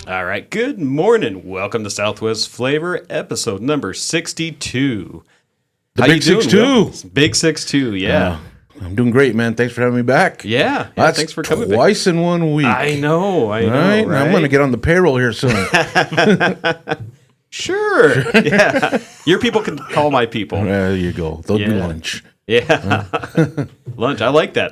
All right. Good morning. Welcome to Southwest Flavor, episode number 62. The How Big you doing, 6-2. Will? Big 6-2, yeah. I'm doing great, man. Thanks for having me back. Yeah. That's thanks for coming twice in 1 week. I know, right? I'm going to get on the payroll here soon. Sure. Yeah. Your people can call my people. There you go. They'll do lunch. Yeah. Lunch. I like that.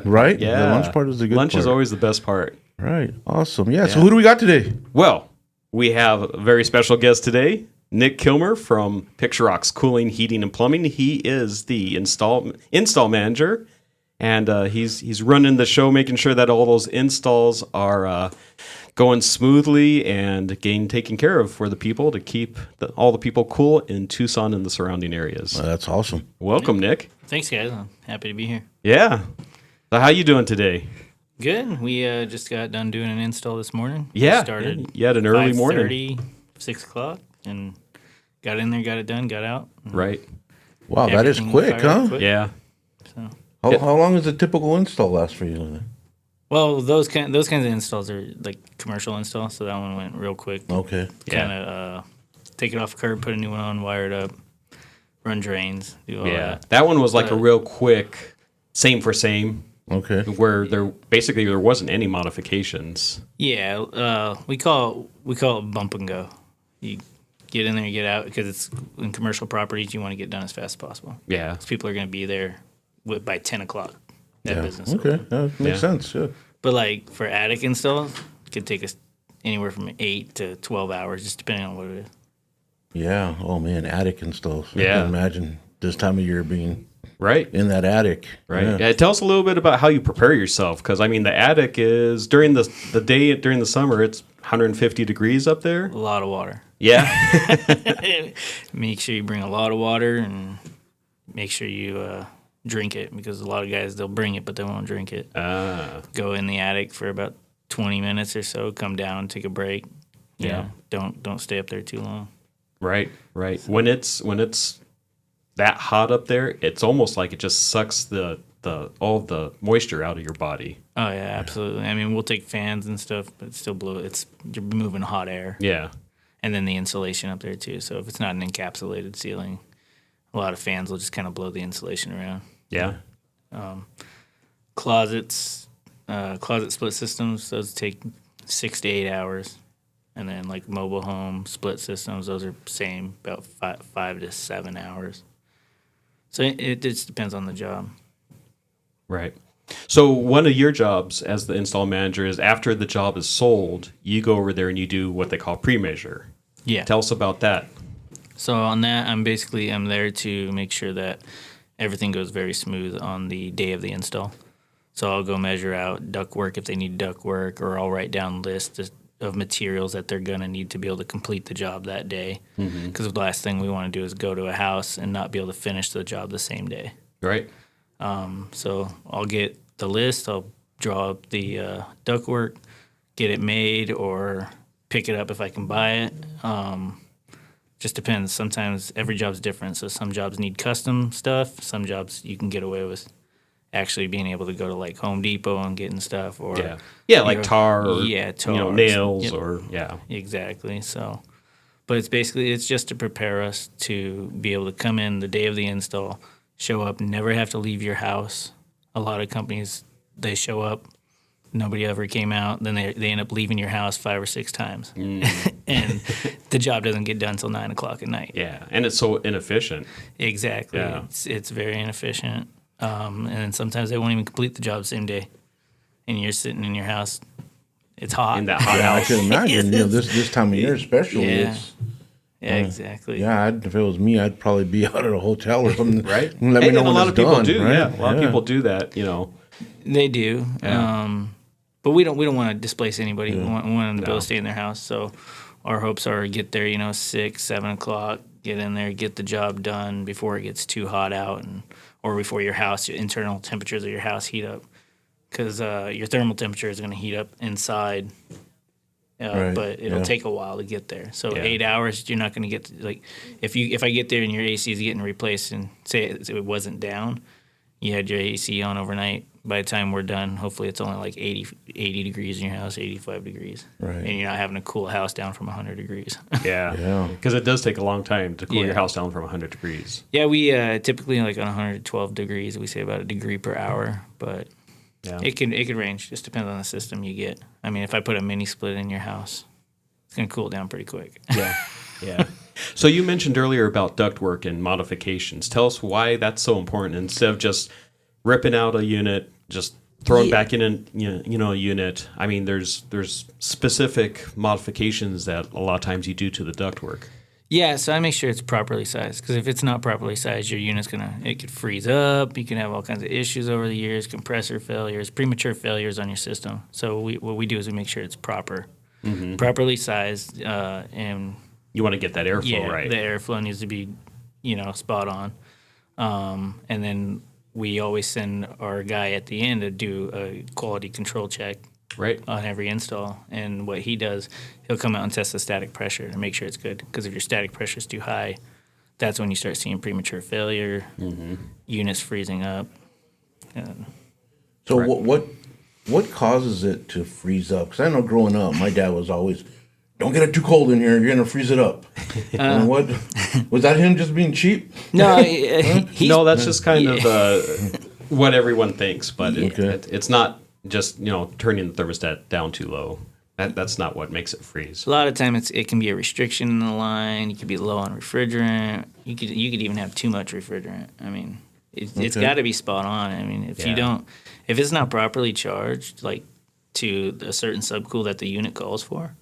Right? Yeah. The lunch part is the good Lunch part. is always the best part. Right. Awesome. Yeah. So who do we got today? Well, we have a very special guest today, Nick Kilmer from Picture Rocks Cooling, Heating, and Plumbing. He is the install manager, and he's running the show, making sure that all those installs are going smoothly and getting taken care of for the people to keep all the people cool in Tucson and the surrounding areas. That's awesome. Welcome, Nick. Thanks, guys. I'm happy to be here. Yeah. So how you doing today? Good. We just got done doing an install this morning. Yeah. We started You had an early morning. 5:30, 6 o'clock, and got in there, got it done, got out. Right. Wow, that is Everything quick, fired up huh? quick. Yeah. So, How long does a typical install last for you? well, those kinds of installs are like commercial installs, so that one went real quick. Okay. Yeah. Kind of take it off curb, put a new one on, wire it up, run drains, do all Yeah. that. That one was like a real quick same for same, Okay. where there wasn't any modifications. Yeah, we call it bump and go. You get in there, you get out, because it's in commercial properties. You want to get done as fast as possible. Yeah. 'Cause people are going to be there by 10 o'clock at business. Okay. That makes sense. Yeah. But like for attic installs, it could take us anywhere from 8 to 12 hours, just depending on what it is. Yeah. Oh, man. Attic installs. I Yeah. can imagine this time of year being Right. in that attic. Right. Yeah. Yeah. Tell us a little bit about how you prepare yourself, because I mean the attic is during the day during the summer it's 150 degrees up there. A lot of water. Yeah. Make sure you bring a lot of water and make sure you drink it, because a lot of guys, they'll bring it, but they won't drink it. Go in the attic for about 20 minutes or so, come down, take a break. Yeah. Don't stay up there too long. Right. Right. When it's that hot up there, it's almost like it just sucks all the moisture out of your body. Oh yeah, absolutely. I mean, we'll take fans and stuff, but it's still you're moving hot air. Yeah. And then the insulation up there too. So if it's not an encapsulated ceiling, a lot of fans will just kind of blow the insulation around. Yeah. Closet split systems, those take 6 to 8 hours. And then like mobile home split systems, those are same, about 5 to 7 hours. So it just depends on the job. Right. So one of your jobs as the install manager is after the job is sold, you go over there and you do what they call pre-measure. Yeah. Tell us about that. So on that, I'm there to make sure that everything goes very smooth on the day of the install. So I'll go measure out ductwork if they need ductwork, or I'll write down lists of materials that they're going to need to be able to complete the job that day. Because the last thing we want to do is go to a house and not be able to finish the job the same day. Right. So I'll get the list, I'll draw up the ductwork, get it made, or pick it up if I can buy it. Just depends. Sometimes every job's different. So some jobs need custom stuff. Some jobs you can get away with actually being able to go to like Home Depot and getting stuff, or like tar, or tar, nails, yep. or Exactly. So, but it's just to prepare us to be able to come in the day of the install, show up, never have to leave your house. A lot of companies, they show up, nobody ever came out, then they end up leaving your house 5 or 6 times, and the job doesn't get done until 9 o'clock at night. Yeah, and it's so inefficient. Exactly. Yeah. It's very inefficient. And then sometimes they won't even complete the job the same day, and you're sitting in your house. It's hot. In that hot I house. can imagine. This time of year especially. Yeah. It's, Exactly. yeah, if it was me, I'd probably be out at a hotel or something. Right. And let me know and a when lot it's of people done, do. right? Yeah, a lot of people do that. They do. Yeah. But we don't want to displace anybody. We want them to be able to stay in their house. So our hopes are get there, 6, 7 o'clock, get in there, get the job done before it gets too hot out, or before your internal temperatures of your house heat up. Because your thermal temperature is going to heat up inside, Right, but it'll yeah. take a while to get there. So Yeah. 8 hours, you're not going to get if I get there and your AC is getting replaced, and say it wasn't down, you had your AC on overnight, by the time we're done, hopefully it's only like 80 degrees in your house, 85 degrees. Right. And you're not having to cool a house down from 100 degrees. Yeah. Yeah. Because it does take a long time to cool Yeah. your house down from 100 degrees. Yeah, we typically like on 112 degrees, we say about a degree per hour, but Yeah. it can range. Just depends on the system you get. I mean, if I put a mini split in your house, it's gonna cool down pretty quick. Yeah. Yeah. So you mentioned earlier about ductwork and modifications. Tell us why that's so important instead of just ripping out a unit, just throwing back in a unit. I mean, there's specific modifications that a lot of times you do to the ductwork. Yeah, so I make sure it's properly sized because if it's not properly sized, your unit's it could freeze up. You can have all kinds of issues over the years, compressor failures, premature failures on your system. So what we do is we make sure it's properly sized, and You want to get that airflow right. the airflow needs to be, spot on. And then we always send our guy at the end to do a quality control check Right. on every install. And what he does, he'll come out and test the static pressure to make sure it's good. Because if your static pressure is too high, that's when you start seeing premature failure, units freezing up. So what causes it to freeze up? Because I know growing up, my dad was always, don't get it too cold in here, you're gonna freeze it up. And what was that? Him just being cheap? No, No, that's just kind of what everyone thinks, but Okay. it's not just turning the thermostat down too low. That's not what makes it freeze. a lot of time it can be a restriction in the line. You could be low on refrigerant. You could even have too much refrigerant. I mean, it's got to be spot on. I mean, if it's not properly charged, like to a certain subcool that the unit calls for,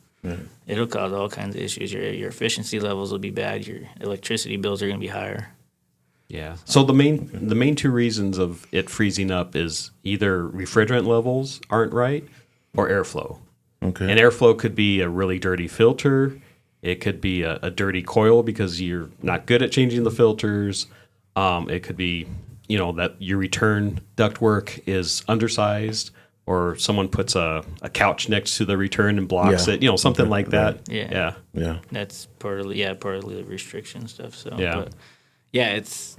it'll cause all kinds of issues. Your efficiency levels will be bad. Your electricity bills are going to be higher. Yeah. So the main two reasons of it freezing up is either refrigerant levels aren't right or airflow. Okay. And airflow could be a really dirty filter. It could be a dirty coil because you're not good at changing the filters. It could be, that your return ductwork is undersized, or someone puts a couch next to the return and blocks Yeah. it. Something like that. Yeah. Yeah. That's part of the restriction stuff. So Yeah. but it's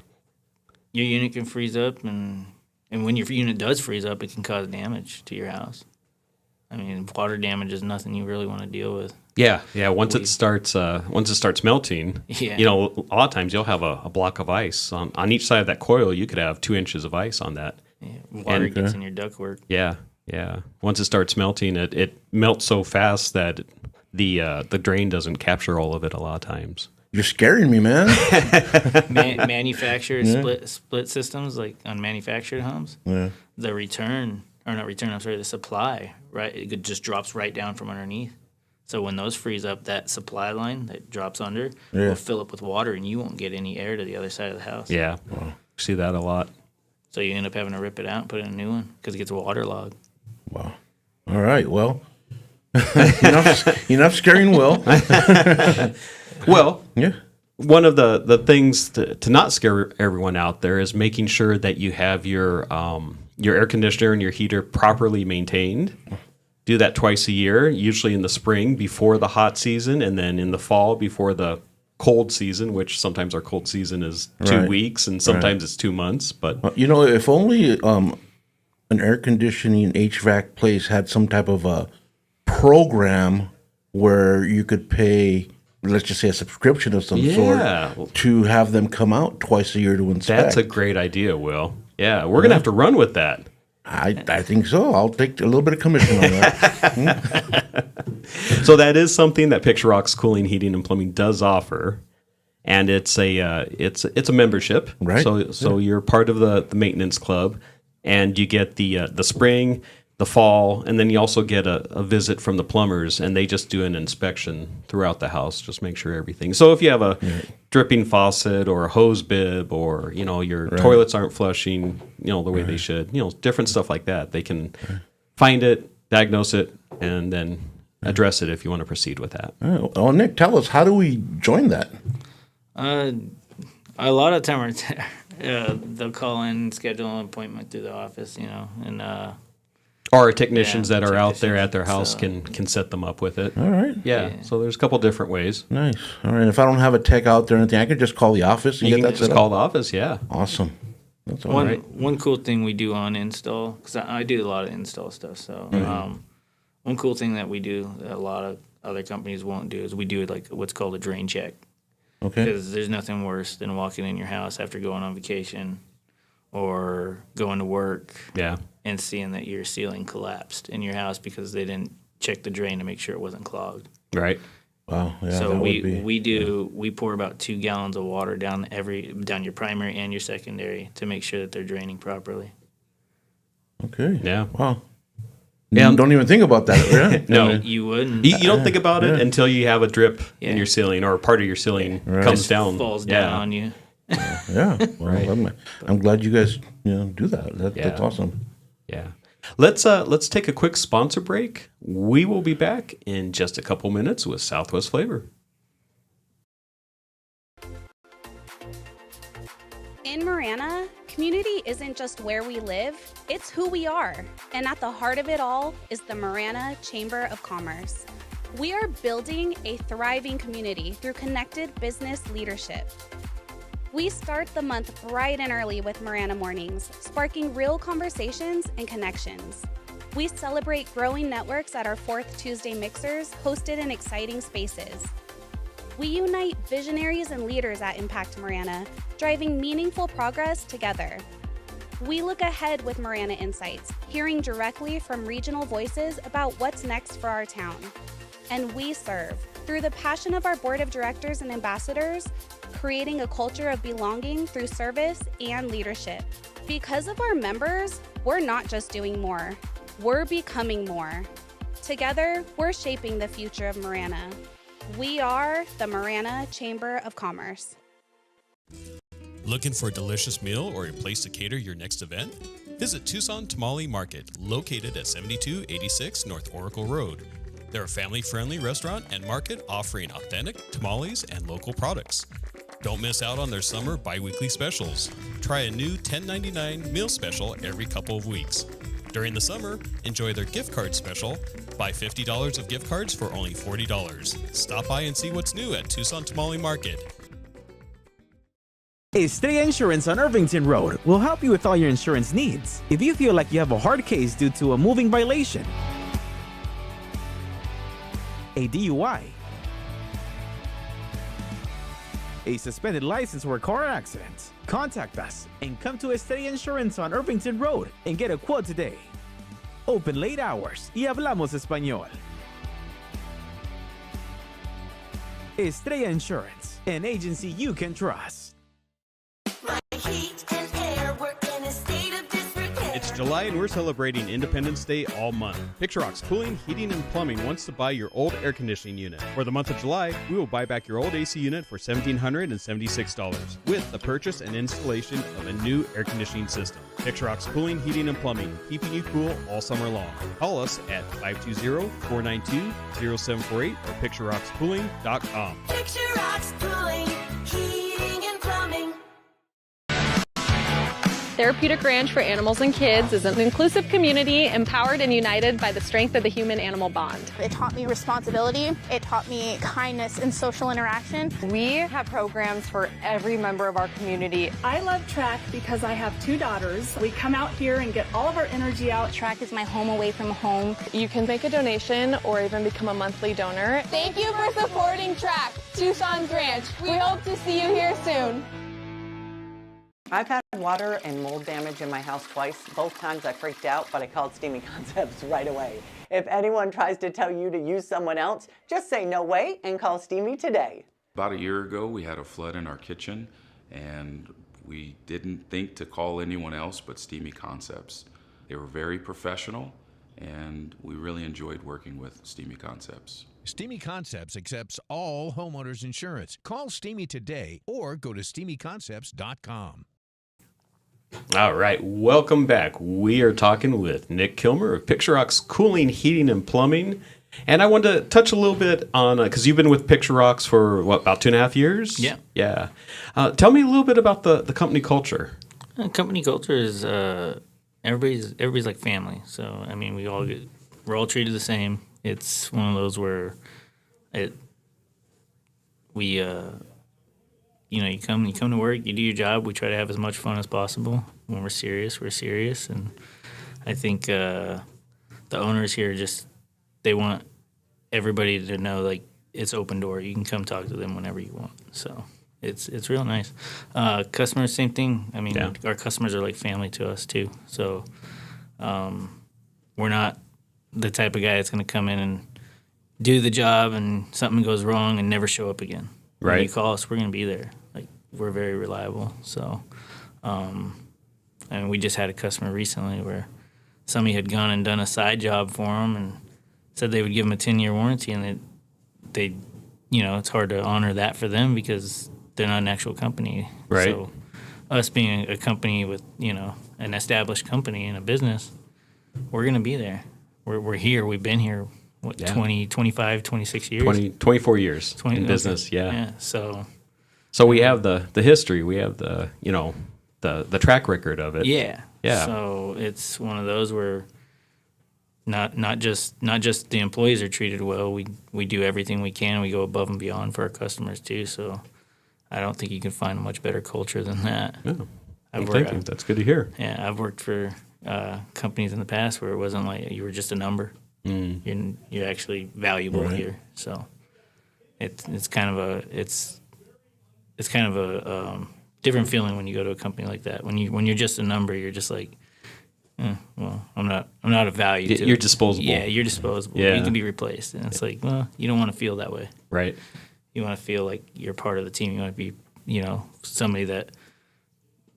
your unit can freeze up, and when your unit does freeze up, it can cause damage to your house. I mean, water damage is nothing you really want to deal with. Yeah. Once it starts melting, Yeah. a lot of times you'll have a block of ice on each side of that coil. You could have 2 inches of ice on that. Yeah, water gets in your ductwork. Yeah. Once it starts melting, it melts so fast that the drain doesn't capture all of it a lot of times. You're scaring me, man. Manufactured split systems, like on manufactured homes, the supply, right? It just drops right down from underneath. So when those freeze up, that supply line that drops under will fill up with water, and you won't get any air to the other side of the house. Yeah. See that a lot. So you end up having to rip it out and put in a new one because it gets waterlogged. Wow. All right. Well, enough scaring Will. Well, Yeah. one of the things to not scare everyone out there is making sure that you have your air conditioner and your heater properly maintained. Do that twice a year, usually in the spring before the hot season, and then in the fall before the cold season, which sometimes our cold season is 2 Right. weeks and sometimes it's 2 months. But If only an air conditioning HVAC place had some type of a program where you could pay, let's just say, a subscription of some Yeah. sort to have them come out twice a year to inspect. that's a great idea, Will. Yeah, we're gonna have to run with that. I think so. I'll take a little bit of commission on that. So that is something that Picture Rocks Cooling, Heating, and Plumbing does offer, and it's a membership. Right. So you're part of the maintenance club, and you get the spring, the fall, and then you also get a visit from the plumbers, and they just do an inspection throughout the house, just make sure everything. So if you have a dripping faucet or a hose bib, or your toilets aren't flushing, the way they should, different stuff like that, they can find it, diagnose it, and then address it if you want to proceed with that. Oh, Nick, tell us, how do we join that? A lot of time they'll call in, schedule an appointment through the office, and Or technicians that are out there technicians, at their house so- can set them up with it. All right. Yeah, so there's a couple different ways. Nice. All right. If I don't have a tech out there or anything, I could just call the office and You get can that just set call up. the office, yeah. Awesome. That's all right. One cool thing we do on install, because I do a lot of install stuff. So one cool thing that we do that a lot of other companies won't do is we do like what's called a drain check. Okay. Because there's nothing worse than walking in your house after going on vacation or going to work and seeing that your ceiling collapsed in your house because they didn't check the drain to make sure it wasn't clogged. Right. Wow. Yeah, So that we pour about 2 gallons of water down your primary and your secondary to make sure that they're draining properly. Okay. Yeah. Wow. Yeah. Don't even think about that. Right? No. You wouldn't. You don't think about it until you have a drip in your ceiling or part of your ceiling comes down. Falls down on you. Yeah. Well, I'm glad you guys do that. That's awesome. Yeah. Let's take a quick sponsor break. We will be back in just a couple minutes with Southwest Flavor. In Marana, community isn't just where we live, it's who we are. And at the heart of it all is the Marana Chamber of Commerce. We are building a thriving community through connected business leadership. We start the month bright and early with Marana Mornings, sparking real conversations and connections. We celebrate growing networks at our 4th Tuesday mixers, hosted in exciting spaces. We unite visionaries and leaders at Impact Marana, driving meaningful progress together. We look ahead with Marana Insights, hearing directly from regional voices about what's next for our town. And we serve, through the passion of our board of directors and ambassadors, creating a culture of belonging through service and leadership. Because of our members, we're not just doing more, we're becoming more. Together, we're shaping the future of Marana. We are the Marana Chamber of Commerce. Looking for a delicious meal or a place to cater your next event? Visit Tucson Tamale Market, located at 7286 North Oracle Road. They're a family-friendly restaurant and market offering authentic tamales and local products. Don't miss out on their summer bi-weekly specials. Try a new $10.99 meal special every couple of weeks. During the summer, enjoy their gift card special. Buy $50 of gift cards for only $40. Stop by and see what's new at Tucson Tamale Market. Estrella Insurance on Irvington Road will help you with all your insurance needs. If you feel like you have a hard case due to a moving violation, a DUI, a suspended license or a car accident, contact us and come to Estrella Insurance on Irvington Road and get a quote today. Open late hours y hablamos español. Estrella Insurance, an agency you can trust. It's July and we're celebrating Independence Day all month. Picture Rocks Cooling, Heating, and Plumbing wants to buy your old air conditioning unit. For the month of July, we will buy back your old AC unit for $1,776 with the purchase and installation of a new air conditioning system. Picture Rocks Cooling, Heating, and Plumbing, keeping you cool all summer long. Call us at 520-492-0748 or picturerockscooling.com. Picture Rocks Cooling, Heating, and Plumbing. Therapeutic Ranch for Animals and Kids is an inclusive community empowered and united by the strength of the human-animal bond. It taught me responsibility. It taught me kindness and social interaction. We have programs for every member of our community. I love track because I have 2 daughters. We come out here and get all of our energy out. Track is my home away from home. You can make a donation or even become a monthly donor. Thank you for supporting Track, Tucson's Ranch. We hope to see you here soon. I've had water and mold damage in my house twice. Both times I freaked out, but I called Steamy Concepts right away. If anyone tries to tell you to use someone else, just say no way and call Steamy today. About a year ago, we had a flood in our kitchen, and we didn't think to call anyone else but Steamy Concepts. They were very professional, and we really enjoyed working with Steamy Concepts. Steamy Concepts accepts all homeowners insurance. Call Steamy today or go to steamyconcepts.com. All right, welcome back. We are talking with Nick Kilmer of Picture Rocks Cooling, Heating, and Plumbing. And I wanted to touch a little bit on, because you've been with Picture Rocks for, about 2.5 years? Yeah. Yeah. Tell me a little bit about the company culture. Company culture is everybody's like family. So, I mean, we're all treated the same. It's one of those where you come to work, you do your job. We try to have as much fun as possible. When we're serious, and I think the owners here they want everybody to know, like, it's open door. You can come talk to them whenever you want. So it's real nice. Customers, same thing. I mean, our customers are like family to us too. So we're not the type of guy that's going to come in and do the job and something goes wrong and never show up again. Right. When you call us, we're going to be there. Like, we're very reliable. So, and we just had a customer recently where somebody had gone and done a side job for them and said they would give them a 10-year warranty, and they it's hard to honor that for them because they're not an actual company. Right. So us being a company with, an established company and a business, we're going to be there. We're here. We've been here, 20, 25, 26 years? 24 years in business, Yeah, So we have the history. We have the track record of it. Yeah. Yeah. So it's one of those where not just the employees are treated well. We do everything we can. We go above and beyond for our customers too. So I don't think you can find a much better culture than that. No. Thank you. That's good to hear. Yeah, I've worked for companies in the past where it wasn't like you were just a number. You're actually valuable here. So it's kind of a different feeling when you go to a company like that. When you're just a number, you're just like, well, I'm not of value. You're disposable. Yeah, you're disposable. Yeah. You can be replaced, and it's like, well, you don't want to feel that way. Right. You want to feel like you're part of the team. You want to be, somebody that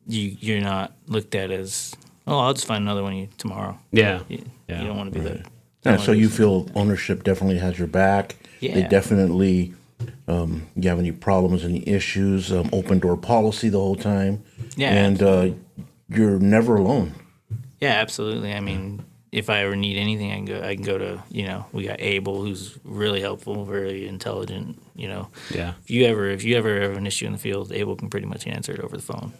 you're not looked at as, oh, I'll just find another one tomorrow. Yeah. You don't want to be that. Yeah, so you feel ownership definitely has your back. Yeah. They definitely, you have any problems, any issues, open door policy the whole time. Yeah, And you're never alone. Yeah, absolutely. I mean, if I ever need anything, I can go to, we got Abel, who's really helpful, very intelligent, Yeah. If you ever have an issue in the field, Abel can pretty much answer it over the phone.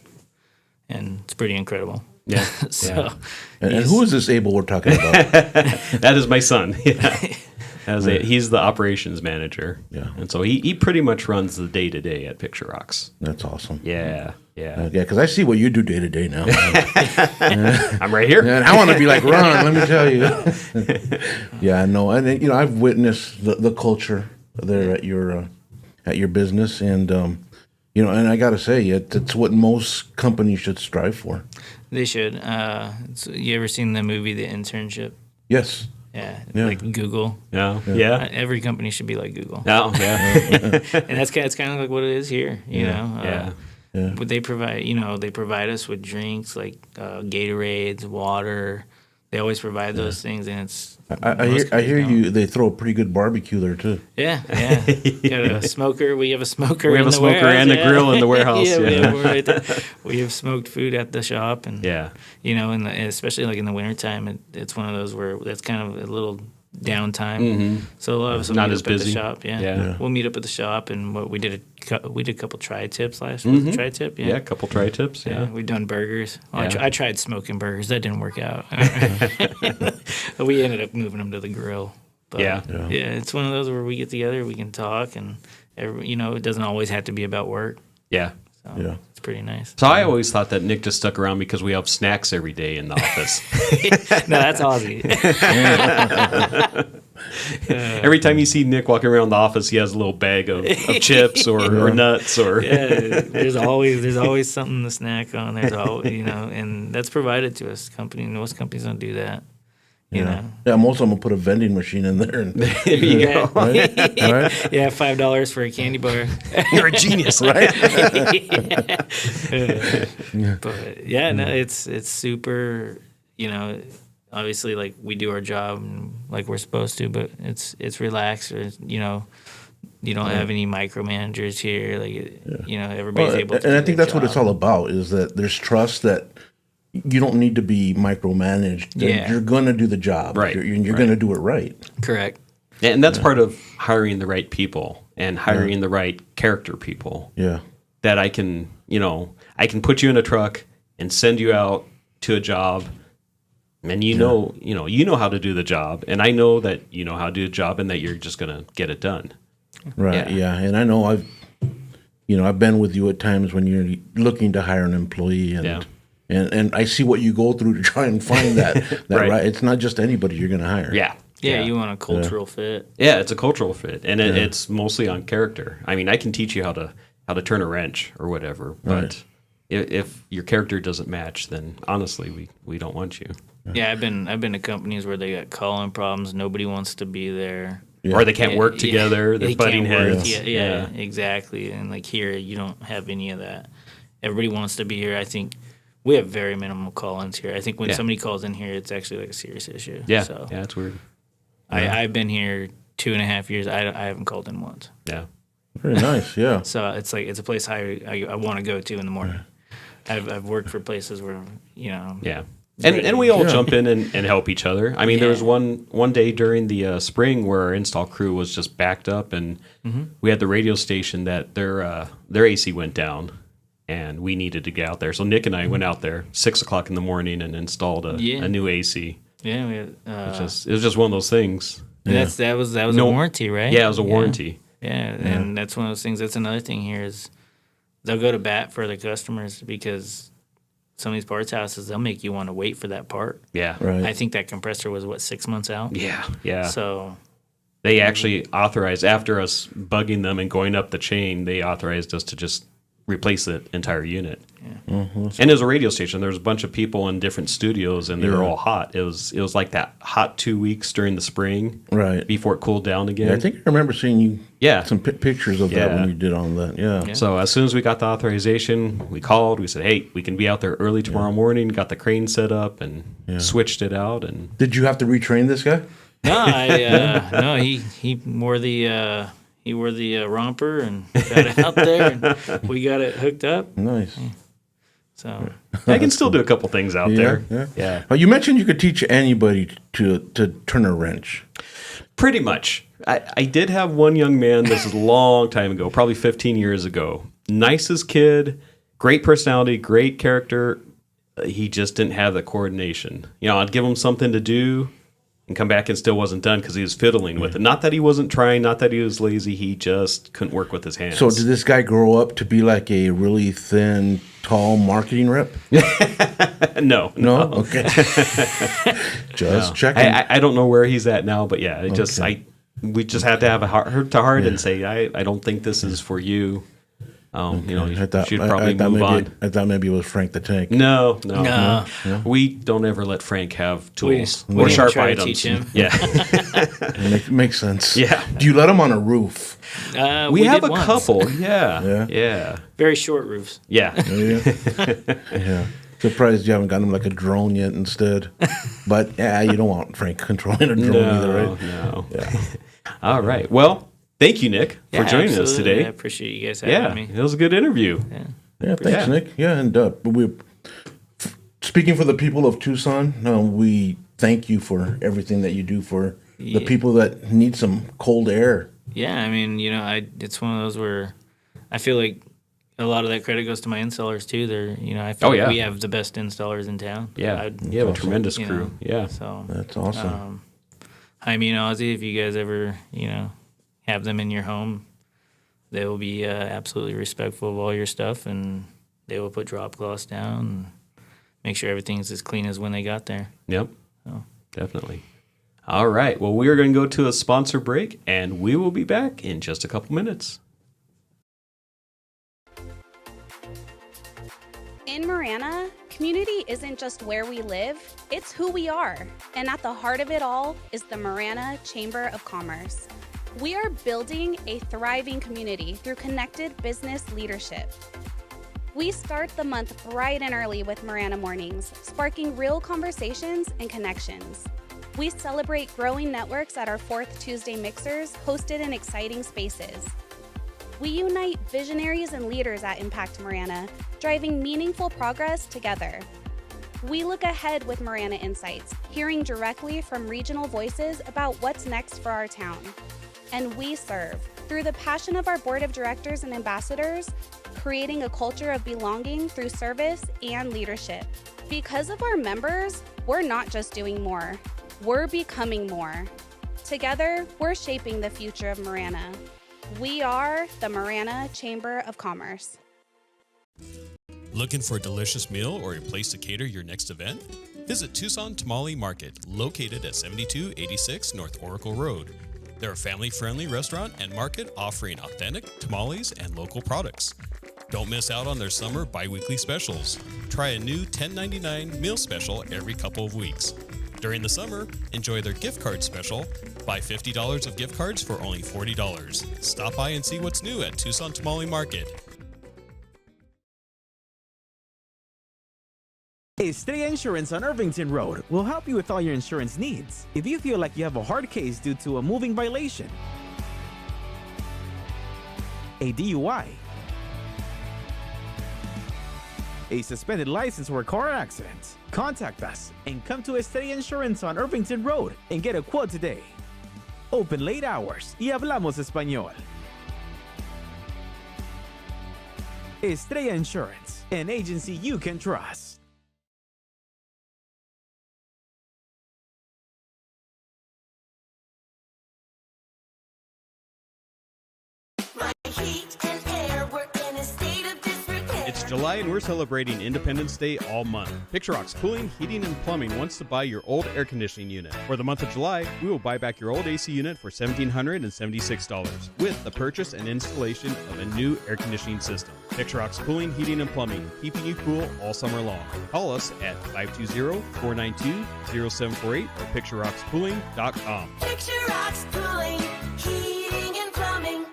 And it's pretty incredible. Yeah. So, And who is this Abel we're talking about? That is my son. Yeah. He's the operations manager. Yeah. And so he pretty much runs the day-to-day at Picture Rocks. That's awesome. Yeah. Yeah. Yeah, because I see what you do day to day now. I'm right here. And I want to be like Ron, let me tell you. Yeah, I know. And, I've witnessed the culture there at your business. And, and I got to say, it's what most companies should strive for. They should. You ever seen the movie The Internship? Yes. Yeah, Yeah. like Google. Yeah. Yeah. Every company should be like Google. Oh, yeah. And that's kind of like what it is here, you know. Yeah. But they provide us with drinks like Gatorades, water. They always provide those things, and it's. I hear you. They throw a pretty good barbecue there too. Yeah. Got a smoker. We have a smoker. We have in a the smoker warehouse, and a grill in the warehouse. We have smoked food at the shop, and especially like in the wintertime, it's one of those where that's kind of a little downtime. Mm-hmm. So a lot of us will not meet as up at busy. the shop. Yeah. We'll meet up at the shop, and we did a couple tri-tips last Mm-hmm. week. Tri-tip, Yeah, a couple tri-tips. Yeah. We've done burgers. Yeah. I tried smoking burgers. That didn't work out. We ended up moving them to the grill. But, Yeah. It's one of those where we get together, we can talk, and it doesn't always have to be about work. Yeah. So it's pretty nice. So I always thought that Nick just stuck around because we have snacks every day in the office. No, that's Aussie. Every time you see Nick walking around the office, he has a little bag of chips or nuts or. There's always something to snack on. There's always, and that's provided to us. Most companies don't do that. You know. Yeah, most of them will put a vending machine in there. And, there you go. Right? Yeah, $5 for a candy bar. You're a genius, right? But no, it's super. Obviously, like we do our job and like we're supposed to, but it's relaxed. Or, you don't have any micromanagers here. Like everybody's able to. And I do think their that's what it's all about. Is that there's trust that. You don't need to be micromanaged. Yeah. You're going to do the job. Right. You're going to do it right. Correct. And that's part of hiring the right people and hiring the right character people. Yeah. That I can put you in a truck and send you out to a job, and you know how to do the job, and I know that you know how to do the job, and that you're just going to get it done. Right. Yeah. And I know I've been with you at times when you're looking to hire an employee, and I see what you go through to try and find that right. It's not just anybody you're going to hire. Yeah, you want a cultural fit. Yeah, it's a cultural fit, and it's mostly on character. I mean, I can teach you how to turn a wrench or whatever, but if your character doesn't match, then honestly, we don't want you. Yeah, I've been to companies where they got calling problems. Nobody wants to be there. Or they can't work together. They're butting heads. Yeah, exactly. And like here, you don't have any of that. Everybody wants to be here. I think we have very minimal call-ins here. I think when somebody calls in here, it's actually like a serious issue. Yeah, so it's weird. I've been here 2.5 years. I haven't called in once. Yeah. Very nice, yeah. So it's like it's a place I want to go to in the morning. I've worked for places where, Yeah. And we all jump in and help each other. I mean, there was one day during the spring where our install crew was just backed up, and we had the radio station that their AC went down, and we needed to get out there. So Nick and I went out there 6 o'clock in the morning and installed a new AC. Yeah, we had, it was just one of those things. That was a warranty, right? Yeah, it was a warranty. Yeah, and that's one of those things. That's another thing here is they'll go to bat for the customers because some of these parts houses, they'll make you want to wait for that part. Yeah. Right. I think that compressor was, 6 months out? Yeah. So they actually authorized, after us bugging them and going up the chain, they authorized us to just replace the entire unit. Yeah. And there's a radio station. There's a bunch of people in different studios, and they were all hot. It was like that hot 2 weeks during the spring, right before it cooled down again. Yeah, I think I remember seeing you some pictures of that when you did on that. Yeah. So as soon as we got the authorization, we called. We said, "Hey, we can be out there early tomorrow morning." Got the crane set up and switched it out. And did you have to retrain this guy? No, he wore the. He wore the romper and got it out there, and we got it hooked up. Nice. So I can still do a couple things out there. Yeah. You mentioned you could teach anybody to turn a wrench. Pretty much. I did have one young man, this is a long time ago, probably 15 years ago. Nicest kid, great personality, great character. He just didn't have the coordination. I'd give him something to do and come back and still wasn't done because he was fiddling with it. Not that he wasn't trying, not that he was lazy. He just couldn't work with his hands. So did this guy grow up to be like a really thin, tall marketing rep? No. Okay. Just checking. I don't know where he's at now, but we just had to have a heart to heart and say, I don't think this is for you. You should probably move on. I thought maybe it was Frank the Tank. No. We don't ever let Frank have tools or sharp items. Teach him. Yeah, makes sense. Yeah. Do you let him on a roof? We have a couple. Yeah. Very short roofs. Yeah. Yeah. Surprised you haven't got him like a drone yet instead. But you don't want Frank controlling a drone either, right? No. Yeah. All right. Well, thank you, Nick, for joining us today. I appreciate you guys having me. It was a good interview. Yeah, thanks, Nick. Yeah, and speaking for the people of Tucson, we thank you for everything that you do for the people that need some cold air. Yeah, I mean, it's one of those where I feel like a lot of that credit goes to my installers too. I feel like we have the best installers in town. Yeah, you have a tremendous crew. Yeah, so that's awesome. Jaime and Ozzy, if you guys ever, have them in your home, they will be absolutely respectful of all your stuff, and they will put drop cloths down and make sure everything's as clean as when they got there. Yep, definitely. All right, well, we are going to go to a sponsor break, and we will be back in just a couple minutes. In Marana, community isn't just where we live, it's who we are. And at the heart of it all is the Marana Chamber of Commerce. We are building a thriving community through connected business leadership. We start the month bright and early with Marana Mornings, sparking real conversations and connections. We celebrate growing networks at our 4th Tuesday mixers, hosted in exciting spaces. We unite visionaries and leaders at Impact Marana, driving meaningful progress together. We look ahead with Marana Insights, hearing directly from regional voices about what's next for our town. And we serve, through the passion of our board of directors and ambassadors, creating a culture of belonging through service and leadership. Because of our members, we're not just doing more, we're becoming more. Together, we're shaping the future of Marana. We are the Marana Chamber of Commerce. Looking for a delicious meal or a place to cater your next event? Visit Tucson Tamale Market, located at 7286 North Oracle Road. They're a family-friendly restaurant and market offering authentic tamales and local products. Don't miss out on their summer bi-weekly specials. Try a new $10.99 meal special every couple of weeks. During the summer, enjoy their gift card special. Buy $50 of gift cards for only $40. Stop by and see what's new at Tucson Tamale Market. Estrella Insurance on Irvington Road will help you with all your insurance needs. If you feel like you have a hard case due to a moving violation, a DUI, a suspended license or a car accident, contact us and come to Estrella Insurance on Irvington Road and get a quote today. Open late hours y hablamos español. Estrella Insurance, an agency you can trust. It's July and we're celebrating Independence Day all month. Picture Rocks Cooling, Heating, and Plumbing wants to buy your old air conditioning unit. For the month of July, we will buy back your old AC unit for $1,776 with the purchase and installation of a new air conditioning system. Picture Rocks Cooling, Heating, and Plumbing, keeping you cool all summer long. Call us at 520-492-0748 or picturerockscooling.com. Picture Rocks Cooling, Heating and Plumbing.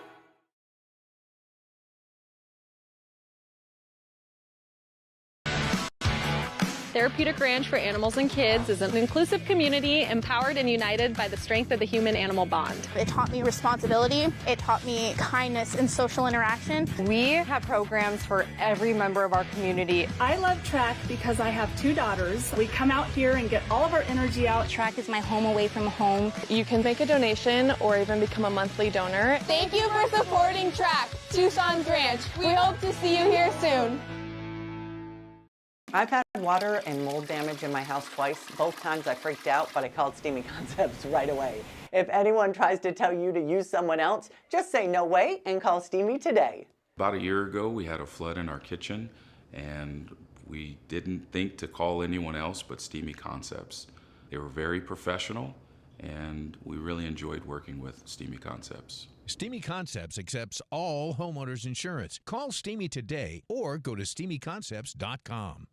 Therapeutic Ranch for Animals and Kids is an inclusive community empowered and united by the strength of the human-animal bond. It taught me responsibility. It taught me kindness and social interaction. We have programs for every member of our community. I love track because I have 2 daughters. We come out here and get all of our energy out. Track is my home away from home. You can make a donation or even become a monthly donor. Thank you for supporting Track, Tucson's Ranch. We hope to see you here soon. I've had water and mold damage in my house twice. Both times I freaked out, but I called Steamy Concepts right away. If anyone tries to tell you to use someone else, just say no way and call Steamy today. About a year ago, we had a flood in our kitchen, and we didn't think to call anyone else but Steamy Concepts. They were very professional, and we really enjoyed working with Steamy Concepts. Steamy Concepts accepts all homeowners insurance. Call Steamy today or go to steamyconcepts.com.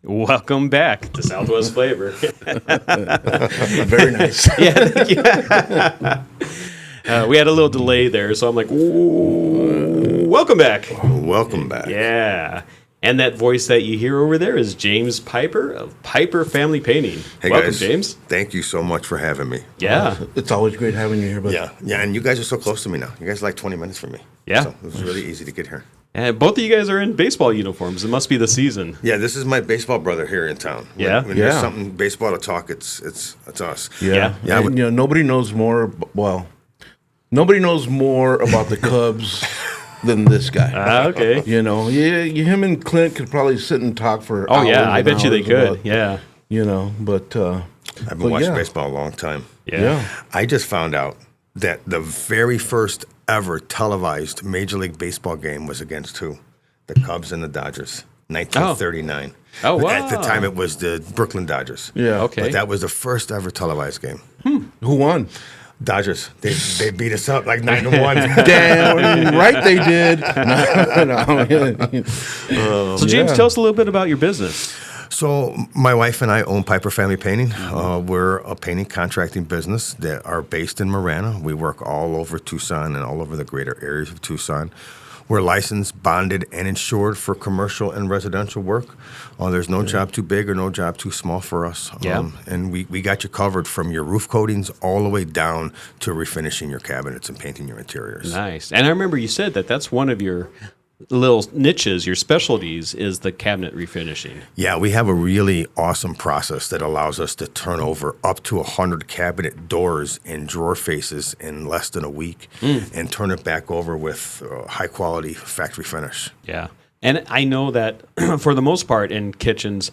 Welcome back to Southwest Flavor. Very nice. Yeah, thank you. We had a little delay there, so I'm like, ooh, welcome back. Welcome back. Yeah. And that voice that you hear over there is James Piper of Piper Family Painting. Hey welcome, guys, James. Thank you so much for having me. Yeah. It's always great having you here. But Yeah, and you guys are so close to me now. You guys are like 20 minutes from me. Yeah. So it was really easy to get here. And both of you guys are in baseball uniforms. It must be the season. Yeah, this is my baseball brother here in town. When there's something baseball to talk, it's us. Yeah. And, nobody knows more. Well, nobody knows more about the Cubs than this guy. Okay. Him and Clint could probably sit and talk for. Oh yeah, I bet you they could. About, yeah. But I've been watching baseball a long time. Yeah. I just found out that the very first ever televised Major League Baseball game was against who? The Cubs and the Dodgers. 1939. Oh, wow. At the time, it was the Brooklyn Dodgers. Yeah. Okay. But that was the first ever televised game. Who won? Dodgers. They beat us up like 9-1. Damn right they did. So James, tell us a little bit about your business. So my wife and I own Piper Family Painting. We're a painting contracting business that are based in Marana. We work all over Tucson and all over the greater areas of Tucson. We're licensed, bonded, and insured for commercial and residential work. There's no job too big or no job too small for us. And we got you covered from your roof coatings all the way down to refinishing your cabinets and painting your interiors. Nice. And I remember you said that that's one of your little niches, your specialties, is the cabinet refinishing. Yeah, we have a really awesome process that allows us to turn over up to 100 cabinet doors and drawer faces in less than a week and turn it back over with high quality factory finish. Yeah. And I know that for the most part in kitchens,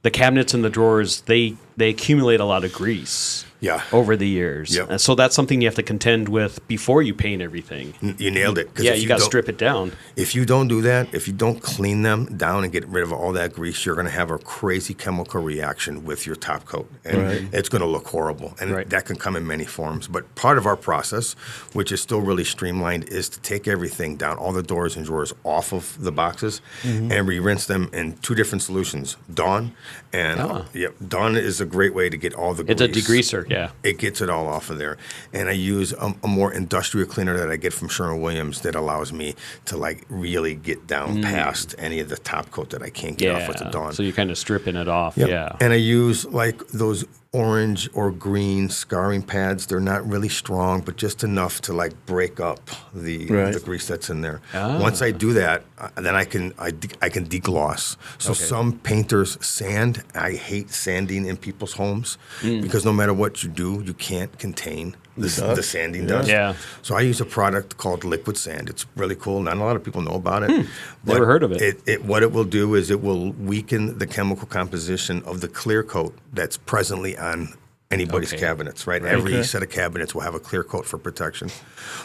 the cabinets and the drawers, they accumulate a lot of grease. Yeah. Over the years. Yep. And so that's something you have to contend with before you paint everything. You nailed it. 'Cause Yeah, if you got to don't- strip it down. If you don't do that, if you don't clean them down and get rid of all that grease, you're going to have a crazy chemical reaction with your top coat. And Right. it's going to look horrible. And Right. that can come in many forms. But part of our process, which is still really streamlined, is to take everything down, all the doors and drawers off of the boxes, and we rinse them in 2 different solutions. Dawn and Dawn is a great way to get all the grease. It's a degreaser, yeah. It gets it all off of there. And I use a more industrial cleaner that I get from Sherwin-Williams that allows me to like really get down past any of the top coat that I can't get off with the Dawn. So you're kind of stripping it off. Yep. Yeah. And I use like those orange or green scarring pads. They're not really strong, but just enough to like break up the grease that's in there. Once I do that, then I can degloss. So some painters sand. I hate sanding in people's homes because no matter what you do, you can't contain the sanding dust. Yeah. So I use a product called liquid sand. It's really cool. Not a lot of people know about it. But Never heard of it. What it will do is it will weaken the chemical composition of the clear coat that's presently on anybody's cabinets, right? Every set of cabinets will have a clear coat for protection.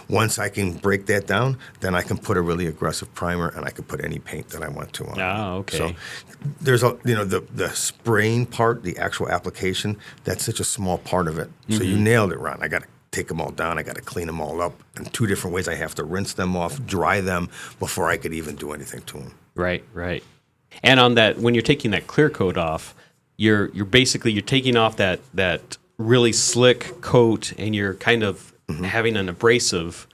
Once I can break that down, then I can put a really aggressive primer and I can put any paint that I want to on. Okay. So there's the spraying part, the actual application, that's such a small part of it. So you nailed it, Ron. I got to take them all down. I got to clean them all up in 2 different ways. I have to rinse them off, dry them before I could even do anything to them. Right. And on that, when you're taking that clear coat off, you're taking off that really slick coat, and you're kind of having an abrasive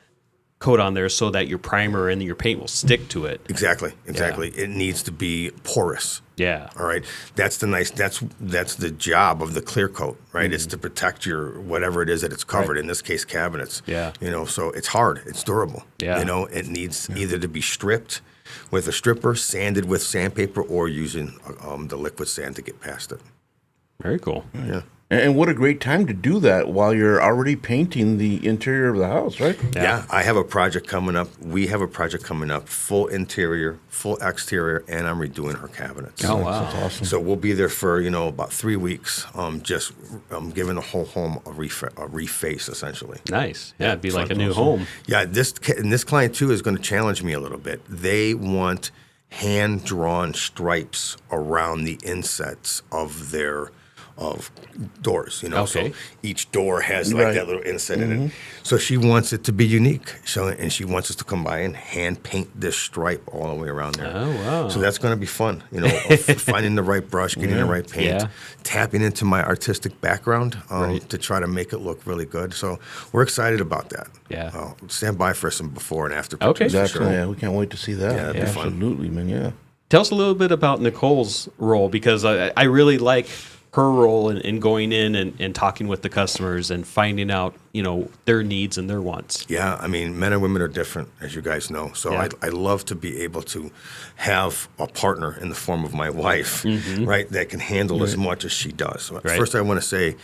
coat on there so that your primer and your paint will stick to it. Exactly. It needs to be porous. Yeah. All right. That's the job of the clear coat, right? It's to protect your whatever it is that it's covered. In this case, cabinets. Yeah. So it's hard. It's durable. Yeah. It needs either to be stripped with a stripper, sanded with sandpaper, or using the liquid sand to get past it. Very cool. Yeah. And what a great time to do that while you're already painting the interior of the house, right? Yeah, I have a project coming up. We have a project coming up, full interior, full exterior, and I'm redoing her cabinets. Oh, wow. That's awesome. So we'll be there for, about 3 weeks, just giving the whole home a reface, essentially. Nice. Yeah, it'd be like a new home. Yeah, this client, too, is going to challenge me a little bit. They want hand-drawn stripes around the insets of their doors, So each door has like that little inset in it. So she wants it to be unique. And she wants us to come by and hand paint this stripe all the way around there. Oh, wow. So that's going to be fun, finding the right brush, getting the right paint, tapping into my artistic background to try to make it look really good. So we're excited about that. Yeah. Stand by for some before and after pictures. Okay. Exactly. Yeah, we can't wait to see that. Yeah, that'd be fun. Absolutely, man. Yeah. Tell us a little bit about Nicole's role, because I really like her role in going in and talking with the customers and finding out, their needs and their wants. Yeah, I mean, men and women are different, as you guys know. So I love to be able to have a partner in the form of my wife, right, that can handle as much as she does. So first, I want to say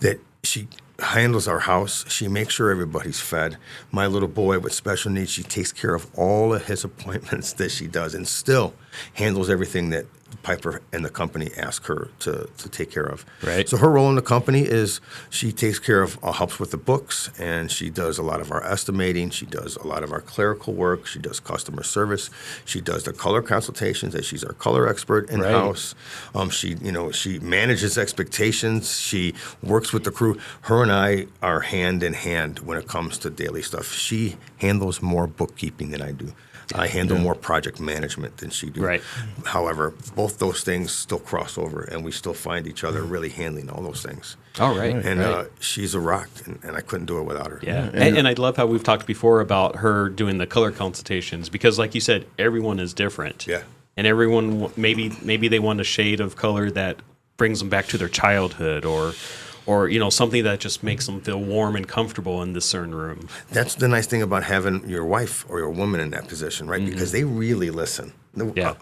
that she handles our house. She makes sure everybody's fed. My little boy with special needs, she takes care of all of his appointments that she does, and still handles everything that Piper and the company ask her to take care of. Right. So her role in the company is she takes care of, helps with the books, and she does a lot of our estimating. She does a lot of our clerical work. She does customer service. She does the color consultations, as she's our color expert in house. She manages expectations. She works with the crew. Her and I are hand in hand when it comes to daily stuff. She handles more bookkeeping than I do. I handle more project management than she do. Right. However, both those things still cross over, and we still find each other really handling all those things. All right. And she's a rock, and I couldn't do it without her. Yeah. And I love how we've talked before about her doing the color consultations, because like you said, everyone is different. Yeah. And everyone, maybe they want a shade of color that brings them back to their childhood, or or something that just makes them feel warm and comfortable in this certain room. That's the nice thing about having your wife or your woman in that position, right? Because they really listen.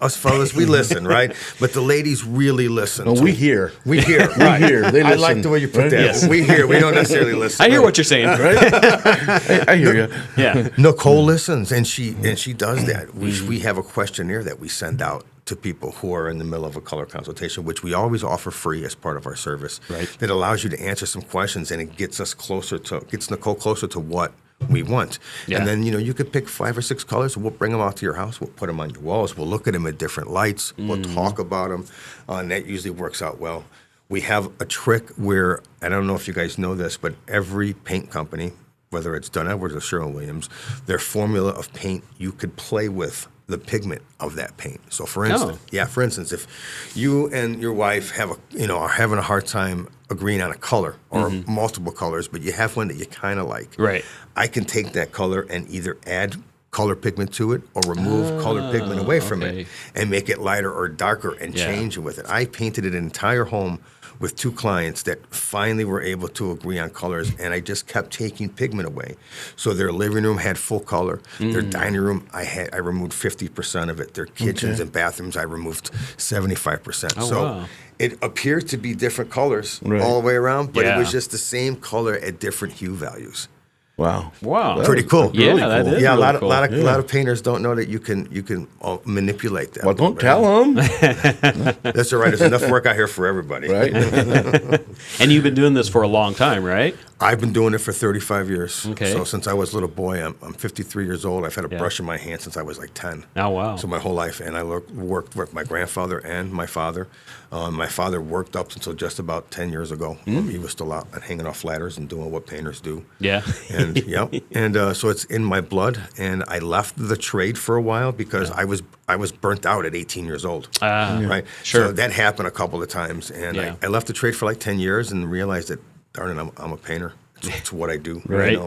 Us fellas, we listen, right? But the ladies really listen. No, we hear. We hear. Right. We hear. They I listen, like the way you put right? that. Yes. We hear. We don't necessarily listen. I hear what you're saying. Right? I hear you. Yeah. Nicole listens, and she does that. We have a questionnaire that we send out to people who are in the middle of a color consultation, which we always offer free as part of our service. Right. That allows you to answer some questions, and it gets Nicole closer to what we want. Yeah. And then, you could pick 5 or 6 colors, and we'll bring them out to your house. We'll put them on your walls. We'll look at them at different lights. We'll talk about them. And that usually works out well. We have a trick where, I don't know if you guys know this, but every paint company, whether it's Dunn Edwards or Sherwin-Williams, their formula of paint, you could play with the pigment of that paint. So for instance, if you and your wife are having a hard time agreeing on a color or multiple colors, but you have one that you kind of like, Right. I can take that color and either add color pigment to it or remove color pigment away from it and make it lighter or darker and change it with it. I painted an entire home with 2 clients that finally were able to agree on colors, and I just kept taking pigment away. So their living room had full color. Their dining room, I removed 50% of it. Their kitchens and bathrooms, I removed 75%. Wow. It appeared to be different colors all the way around, but it was just the same color at different hue values. Wow. Pretty cool. Yeah, really that cool. is Yeah, really a cool. lot of painters don't know that you can manipulate that. Well, don't tell them. That's all right. There's enough work out here for everybody. Right. And you've been doing this for a long time, right? I've been doing it for 35 years. Okay. So since I was a little boy, I'm 53 years old. I've had a brush in my hand since I was like 10. Oh, wow. So my whole life. And I worked with my grandfather and my father. My father worked up until just about 10 years ago. He was still out and hanging off ladders and doing what painters do. Yeah. And so it's in my blood. And I left the trade for a while because I was burnt out at 18 years old. Right. Sure. So that happened a couple of times, and I left the trade for like 10 years and realized that, darn it, I'm a painter. It's what I do. Right.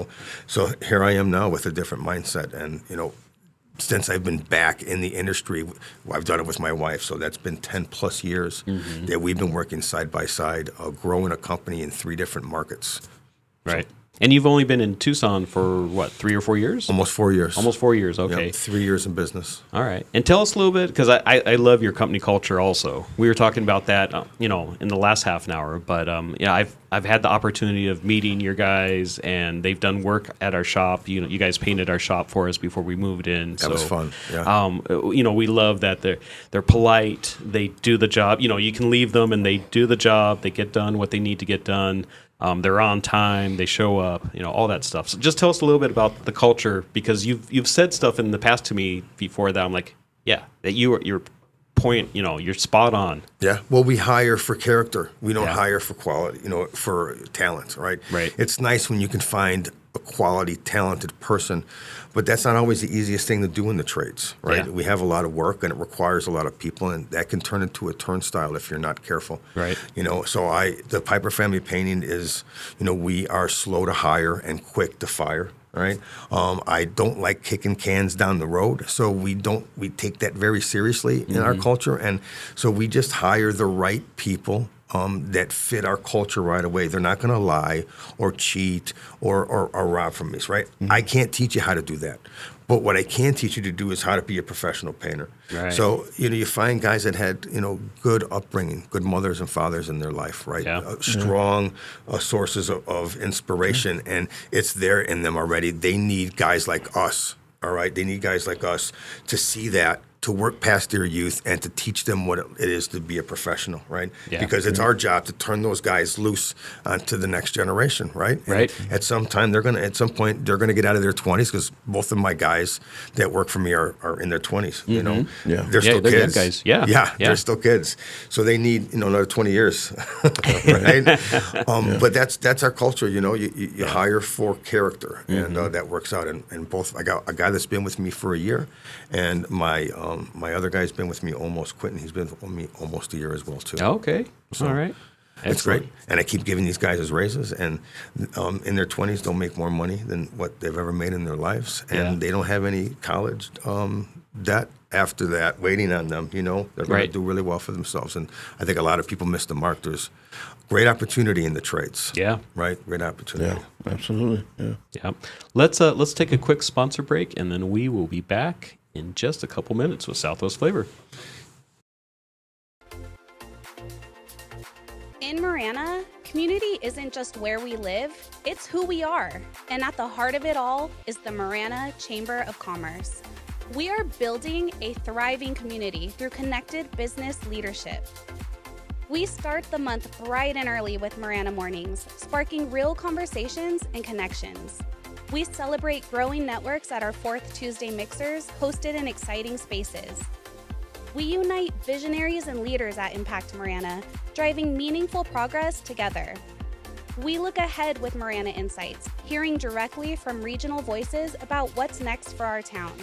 So here I am now with a different mindset, and since I've been back in the industry, I've done it with my wife. So that's been 10 plus years that we've been working side by side, growing a company in 3 different markets. Right. And you've only been in Tucson for, what, 3 or 4 years? Almost 4 years. Almost 4 years, okay. Yep, 3 years in business. All right. And tell us a little bit, because I love your company culture also. We were talking about that, in the last half an hour. But, I've had the opportunity of meeting your guys, and they've done work at our shop. You guys painted our shop for us before we moved in. That was fun, yeah. We love that they're polite. They do the job. You can leave them, and they do the job. They get done what they need to get done. They're on time. They show up. All that stuff. So just tell us a little bit about the culture, because you've said stuff in the past to me before that I'm like, yeah, that you're point. You're spot on. Yeah. Well, we hire for character. We don't hire for quality. For talent. Right. Right. It's nice when you can find a quality, talented person, but that's not always the easiest thing to do in the trades, right? Yeah. We have a lot of work, and it requires a lot of people, and that can turn into a turnstile if you're not careful. Right. So the Piper family painting is, we are slow to hire and quick to fire. Right. I don't like kicking cans down the road, so we take that very seriously in our culture, and so we just hire the right people that fit our culture right away. They're not going to lie or cheat or rob from us, right? I can't teach you how to do that. But what I can teach you to do is how to be a professional painter. Right. So, you find guys that had, good upbringing, good mothers and fathers in their life, right? Yeah. Strong sources of inspiration, and it's there in them already. They need guys like us, all right? They need guys like us to see that, to work past their youth, and to teach them what it is to be a professional, right? Yeah. Because it's our job to turn those guys loose to the next generation, right? Right. And at some point, they're gonna get out of their 20s, because both of my guys that work for me are in their 20s. Yeah. They're still they're kids. young guys. Yeah. They're still kids. So they need another 20 years, right? But that's our culture. You hire for character, and that works out. And both, I got a guy that's been with me for a year, and my other guy's been with me almost. Quentin, he's been with me almost a year as well too. Okay. All right. It's great. And I keep giving these guys as raises, and in their 20s, they'll make more money than what they've ever made in their lives. And they don't have any college debt after that waiting on them. You know, they're going to do really well for themselves. And I think a lot of people miss the mark. There's great opportunity in the trades. Yeah. Right? Great opportunity. Yeah, absolutely. Yeah. Yeah. Let's take a quick sponsor break, and then we will be back in just a couple minutes with Southwest Flavor. In Marana, community isn't just where we live, it's who we are. And at the heart of it all is the Marana Chamber of Commerce. We are building a thriving community through connected business leadership. We start the month bright and early with Marana Mornings, sparking real conversations and connections. We celebrate growing networks at our 4th Tuesday mixers, hosted in exciting spaces. We unite visionaries and leaders at Impact Marana, driving meaningful progress together. We look ahead with Marana Insights, hearing directly from regional voices about what's next for our town.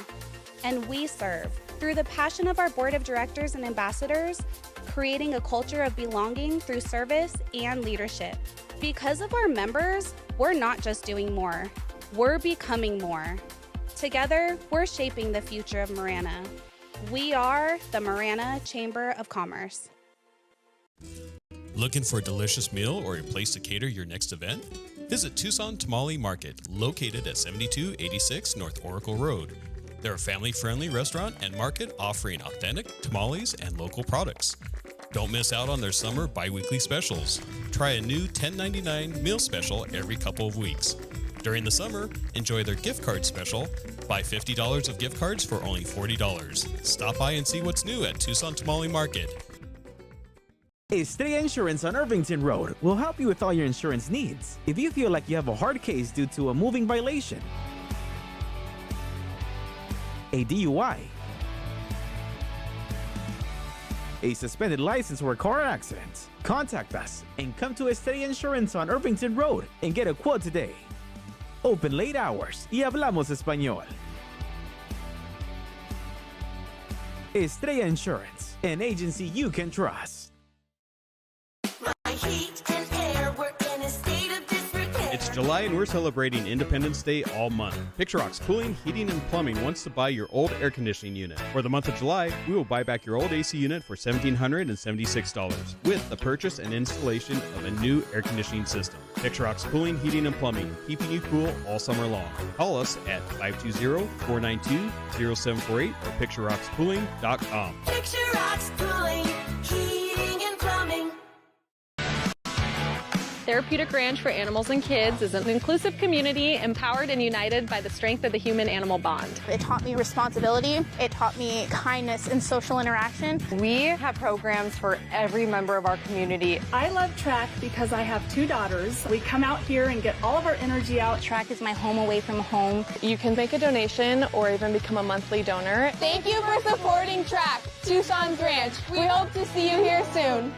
And we serve, through the passion of our board of directors and ambassadors, creating a culture of belonging through service and leadership. Because of our members, we're not just doing more, we're becoming more. Together, we're shaping the future of Marana. We are the Marana Chamber of Commerce. Looking for a delicious meal or a place to cater your next event? Visit Tucson Tamale Market, located at 7286 North Oracle Road. They're a family-friendly restaurant and market offering authentic tamales and local products. Don't miss out on their summer bi-weekly specials. Try a new $10.99 meal special every couple of weeks. During the summer, enjoy their gift card special. Buy $50 of gift cards for only $40. Stop by and see what's new at Tucson Tamale Market. Estrella Insurance on Irvington Road will help you with all your insurance needs. If you feel like you have a hard case due to a moving violation, a DUI, a suspended license or a car accident, contact us and come to Estrella Insurance on Irvington Road and get a quote today. Open late hours y hablamos español. Estrella Insurance, an agency you can trust. It's July and we're celebrating Independence Day all month. Picture Rocks Cooling, Heating, and Plumbing wants to buy your old air conditioning unit. For the month of July, we will buy back your old AC unit for $1,776 with the purchase and installation of a new air conditioning system. Picture Rocks Cooling, Heating, and Plumbing, keeping you cool all summer long. Call us at 520-492-0748 or picturerockschooling.com. Picture Rocks Cooling, Heating, and Plumbing. Therapeutic Ranch for Animals and Kids is an inclusive community empowered and united by the strength of the human-animal bond. It taught me responsibility. It taught me kindness and social interaction. We have programs for every member of our community. I love track because I have 2 daughters. We come out here and get all of our energy out. Track is my home away from home. You can make a donation or even become a monthly donor. Thank you for supporting Track, Tucson's Ranch. We hope to see you here soon.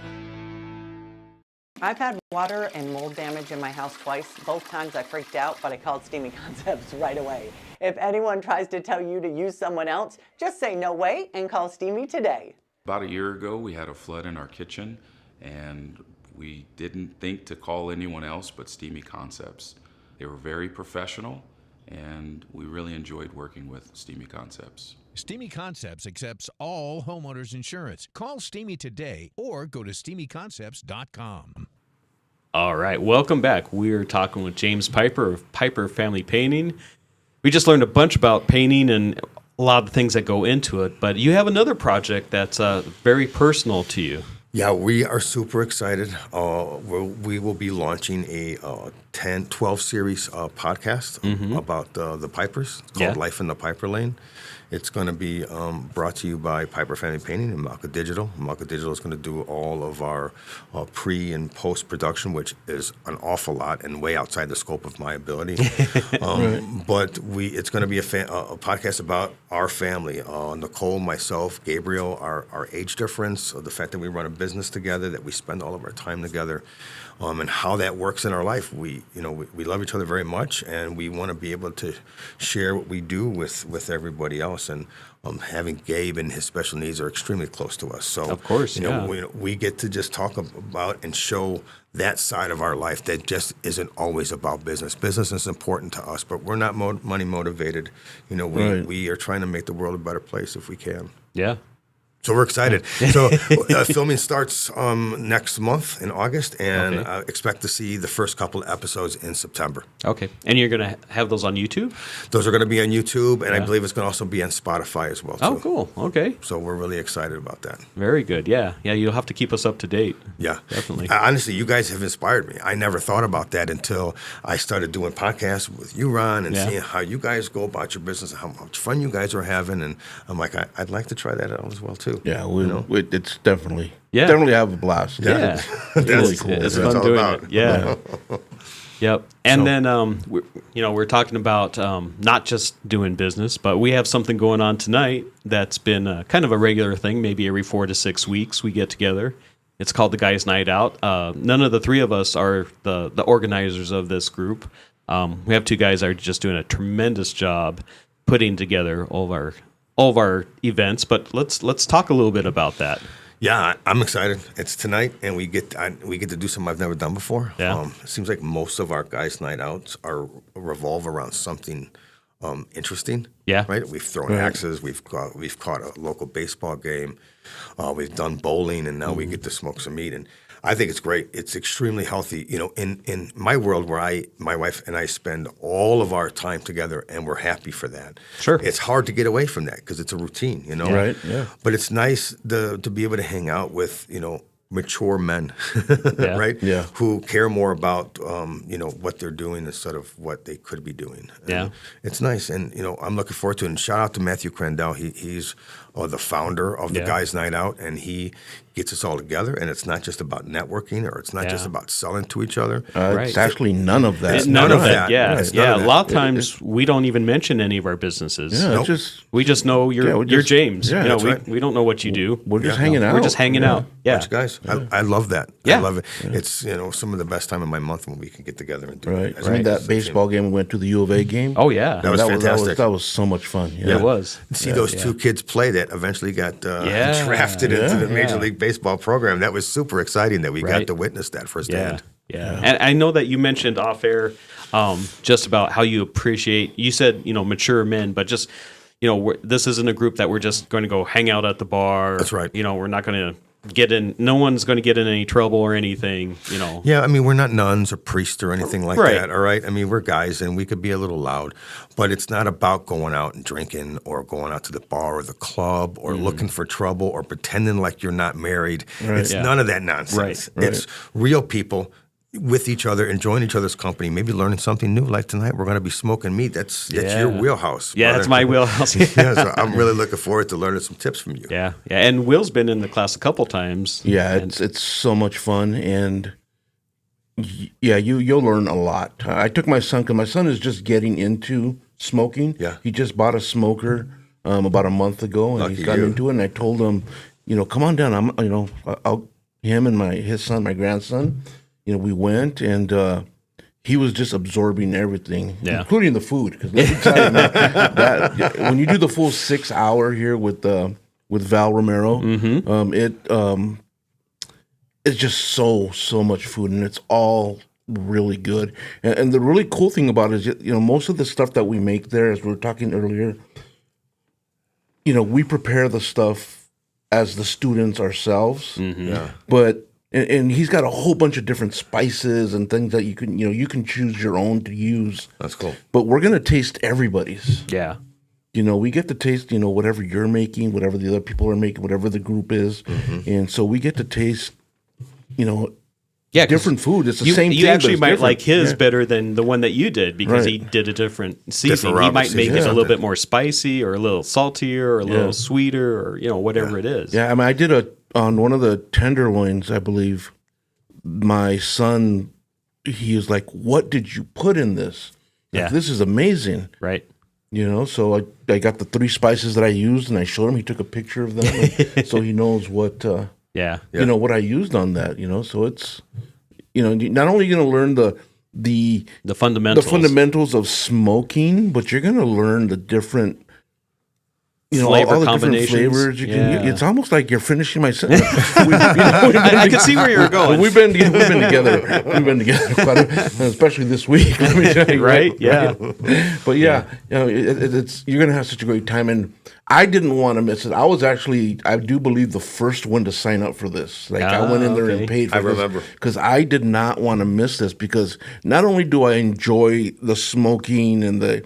I've had water and mold damage in my house twice. Both times I freaked out, but I called Steamy Concepts right away. If anyone tries to tell you to use someone else, just say no way and call Steamy today. About a year ago, we had a flood in our kitchen, and we didn't think to call anyone else but Steamy Concepts. They were very professional, and we really enjoyed working with Steamy Concepts. Steamy Concepts accepts all homeowners insurance. Call Steamy today or go to steamyconcepts.com. All right, welcome back. We're talking with James Piper of Piper Family Painting. We just learned a bunch about painting and a lot of the things that go into it, but you have another project that's very personal to you. Yeah, we are super excited. We will be launching a 12 series podcast about the Pipers called Life in the Piper Lane. It's going to be brought to you by Piper Family Painting and Malka Digital. Malka Digital is going to do all of our pre- and post-production, which is an awful lot and way outside the scope of my ability. But it's going to be a podcast about our family. Nicole, myself, Gabriel, our age difference, the fact that we run a business together, that we spend all of our time together, and how that works in our life. We love each other very much, and we want to be able to share what we do with everybody else. house, and having Gabe and his special needs are extremely close to us. So, Of course, we get to just talk about and show that side of our life that just isn't always about business. Business is important to us, but we're not money motivated. We are trying to make the world a better place if we can. Yeah. So we're excited. So filming starts next month in August, and expect to see the first couple of episodes in September. Okay. And you're going to have those on YouTube? Those are going to be on YouTube, and I believe it's going to also be on Spotify as well, too. Oh, cool. Okay. So we're really excited about that. Very good. Yeah. Yeah, you'll have to keep us up to date. Yeah. Definitely. Honestly, you guys have inspired me. I never thought about that until I started doing podcasts with you, Ron, and seeing how you guys go about your business and how much fun you guys are having. And I'm like, I'd like to try that out as well, too. Yeah, it's definitely have a blast. Yeah. It's really cool. It's fun doing it. Yeah. Yep. And then, we're talking about not just doing business, but we have something going on tonight that's been kind of a regular thing. Maybe every 4 to 6 weeks we get together. It's called the Guys Night Out. None of the three of us are the organizers of this group. We have two guys that are just doing a tremendous job putting together all of our events. But let's talk a little bit about that. Yeah, I'm excited. It's tonight, and we get to do something I've never done before. Yeah. It seems like most of our guys' night outs revolve around something interesting. Yeah. Right. We've thrown axes. We've caught a local baseball game. We've done bowling, and now we get to smoke some meat. And I think it's great. It's extremely healthy. In my world where my wife and I spend all of our time together, and we're happy for that. Sure. It's hard to get away from that because it's a routine, Right, yeah. But it's nice to be able to hang out with, mature men, right? Yeah. Who care more about, what they're doing instead of what they could be doing. And Yeah. it's nice. And, I'm looking forward to it. And shout out to Matthew Crandell. He's the founder of the Guys Night Out, and he gets us all together. And it's not just about networking, or it's not just about selling to each other. It's actually none of that. None of that. Yeah. It's Yeah. none of A that. lot of times we don't even mention any of our businesses. Yeah, Nope. We just know you're James. yeah, that's right. We don't know what you do. We're just hanging out. We're just hanging out. Yeah. Bunch of guys. I love that. Yeah. I love it. It's, some of the best time of my month when we can get together and do Right. it. I mean, that baseball game we went to, the U of A game. Oh, yeah. That was fantastic. That was so much fun. It was. See those two kids play that eventually got drafted into the Major League Baseball program. That was super exciting that we got to witness that firsthand. Yeah. And I know that you mentioned off air just about how you appreciate, you said, mature men, but just, this isn't a group that we're just going to go hang out at the bar. That's right. We're not going to no one's going to get in any trouble or anything, Yeah, I mean, we're not nuns or priests or anything like Right. that, all right? I mean, we're guys, and we could be a little loud, but it's not about going out and drinking or going out to the bar or the club or looking for trouble or pretending like you're not married. Right. It's none of that nonsense. Right. It's real people with each other, enjoying each other's company, maybe learning something new. Like tonight, we're going to be smoking meat. That's your wheelhouse. Yeah, brother. that's my wheelhouse. Yeah, so I'm really looking forward to learning some tips from you. Yeah. And Will's been in the class a couple times. Yeah, it's so much fun, and you'll learn a lot. I took my son, because my son is just getting into smoking. Yeah. He just bought a smoker about a month ago, and Lucky he's gotten you. into it. And I told him, come on down. Him and his son, my grandson, we went, and he was just absorbing everything, including the food. Because let me tell you, man, that when you do the full 6 hour here with Val Romero, it's just so much food, and it's all really good. And the really cool thing about it is, most of the stuff that we make there, as we were talking earlier, we prepare the stuff as the students ourselves. Yeah. But and he's got a whole bunch of different spices and things that you can choose your own to use. That's cool. But we're gonna taste everybody's. Yeah. We get to taste, whatever you're making, whatever the other people are making, whatever the group is, and so we get to taste, different food. It's the same thing. You actually but might it's like different. his better than the one that you did because Right. he did a different seasoning. Different He might ramen make it a seasoning. little bit more spicy or a little saltier or a little sweeter or whatever it is. Yeah, I mean, I did on one of the tenderloins, I believe. My son, he was like, "What did you put in this? Like, this is amazing." Right. So I got the 3 spices that I used, and I showed him. He took a picture of them, so he knows what what I used on that. So it's not only going to learn the fundamentals of smoking, but you're going to learn the different flavor all the different combinations. flavors. Yeah. It's almost like you're finishing my sentence. I can see where you're going. We've been together. We've been together quite especially this week. Let me tell you, Right? Yeah. But it's you're gonna have such a great time, and I didn't want to miss it. I was actually, I do believe, the first one to sign up for this. Like I went in there and paid for I remember. because I did not want to miss this, because not only do I enjoy the smoking and the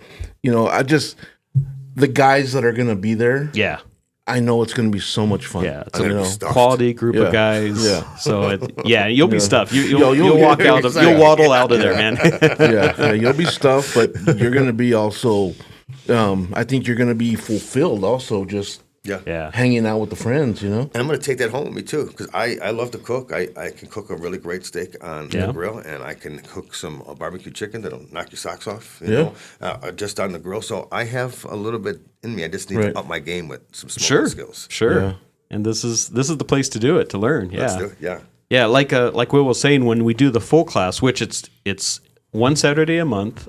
guys that are going to be there. Yeah. I know it's going to be so much fun. Yeah, it's a quality group of guys. Yeah. So you'll be stuffed. You'll You'll walk out of, you'll waddle out of there, man. yeah, you'll be stuffed, but you're going to be also. I think you're going to be fulfilled. Also, just hanging out with the friends. And I'm going to take that home with me too, because I love to cook. I can cook a really great steak on the grill, and I can cook some barbecue chicken that'll knock your socks off. You know, just on the grill. So I have a little bit in me. I just need to up my game with some smoking skills. Sure. Yeah. And this is the place to do it, to learn. Yeah. Let's do it. Yeah. Yeah, like Will was saying, when we do the full class, which it's one Saturday a month.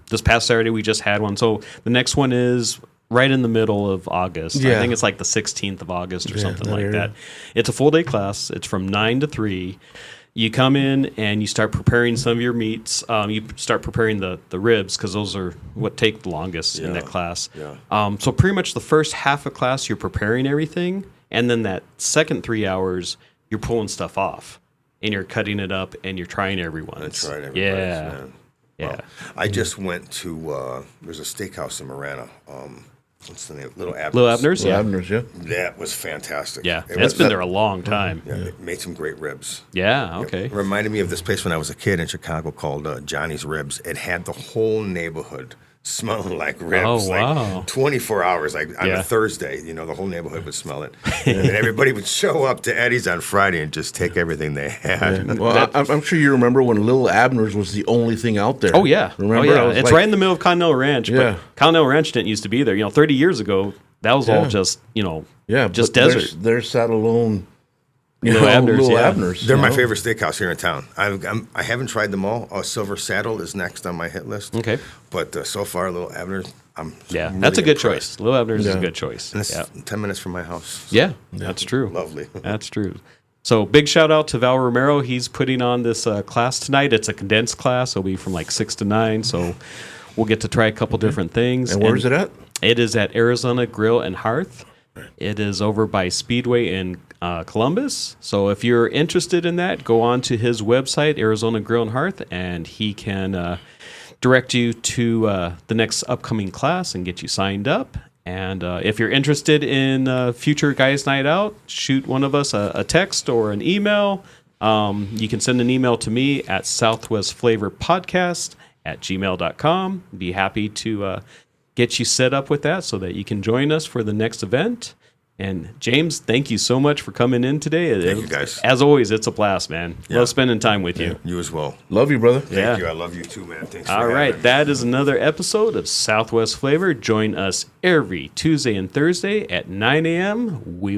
This past Saturday we just had one, so the next one is right in the middle of August. I think it's like the 16th of August or something like that. It's a full day class. It's from 9 to 3. You come in and you start preparing some of your meats. You start preparing the ribs, because those are what take the longest in that class. Yeah. So pretty much the first half of class you're preparing everything, and then that second 3 hours you're pulling stuff off, and you're cutting it up, and you're trying everyone's. Man. Yeah. Well, I just went to there's a steakhouse in Marana. What's the name? Little Abner's. Little Abner's, yeah. Abner's, yeah. That was fantastic. Yeah, it's been there a long time. Yeah, they made some great ribs. Yeah, okay. It reminded me of this place when I was a kid in Chicago called Johnny's Ribs. It had the whole neighborhood smelling like ribs. Oh, wow. Like 24 hours, like on a Thursday, the whole neighborhood would smell it. And everybody would show up to Eddie's on Friday and just take everything they had. Yeah. Well, I'm sure you remember when Little Abner's was the only thing out there. Oh, yeah. Remember? Oh, yeah. It's right in the middle of Continental Ranch. Yeah. But Continental Ranch didn't used to be there. 30 years ago, that was all just, just desert. There's sat alone. Little Abner's, Abner's. They're my favorite steakhouse here in town. I haven't tried them all. Silver Saddle is next on my hit list. Okay. But so far, Little Abner's, I'm really that's a good impressed. choice. Little Abner's is a good choice. And it's 10 minutes from my house. So Yeah, that's true. Lovely. That's true. So big shout out to Val Romero. He's putting on this class tonight. It's a condensed class. It'll be from like 6 to 9. So we'll get to try a couple different things. And where is it at? It is at Arizona Grill and Hearth. It is over by Speedway in Columbus. So if you're interested in that, go on to his website, Arizona Grill and Hearth, and he can direct you to the next upcoming class and get you signed up. And if you're interested in future Guys Night Out, shoot one of us a text or an email. You can send an email to me at southwestflavorpodcast@gmail.com. Be happy to get you set up with that so that you can join us for the next event. And James, thank you so much for coming in today. Thank you, guys. As always, it's a blast, man. Love spending time with you. You as well. Love you, brother. Thank you. I love you too, man. Thanks for All having right, me. that is another episode of Southwest Flavor. Join us every Tuesday and Thursday at 9 a.m. We